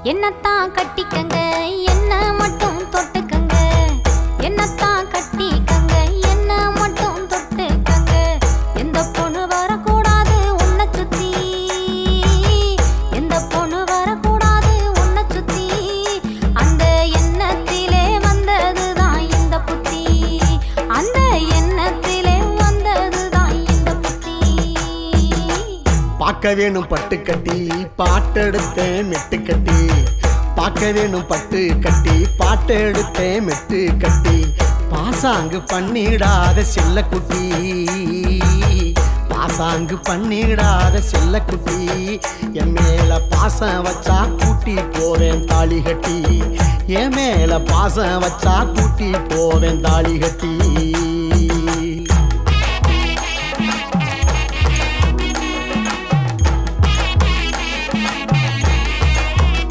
என்னத்தான் கட்டிக்கங்க என்ன மட்டும் தொட்டுக்கங்க என்னத்தான் கட்டிக்கங்க என்ன மட்டும் தொட்டுக்கங்க எந்த பொண்ணு வரக்கூடாது உன்னை சுத்தி எந்த பொண்ணு வரக்கூடாது உன்னை சுத்தி அந்த எண்ணத்திலே வந்ததுதான் இந்த புத்தி அந்த எண்ணத்திலே வந்ததுதான் இந்த புத்தி பார்க்க வேணும் பட்டு கட்டி பாட்டெடுத்தேன் மெட்டு கட்டி பார்க்க வேணும் பட்டு கட்டி பாட்டெடுத்தேன் மெட்டு கட்டி பாசாங்கு பண்ணிடாத செல்லக்குட்டி பாசாங்கு பண்ணிடாத செல்லக்குட்டி என் மேல பாசம் வச்சா கூட்டி போவேன் தாலி கட்டி என் மேல பாசம் வச்சா கூட்டி போவேன் தாலி கட்டி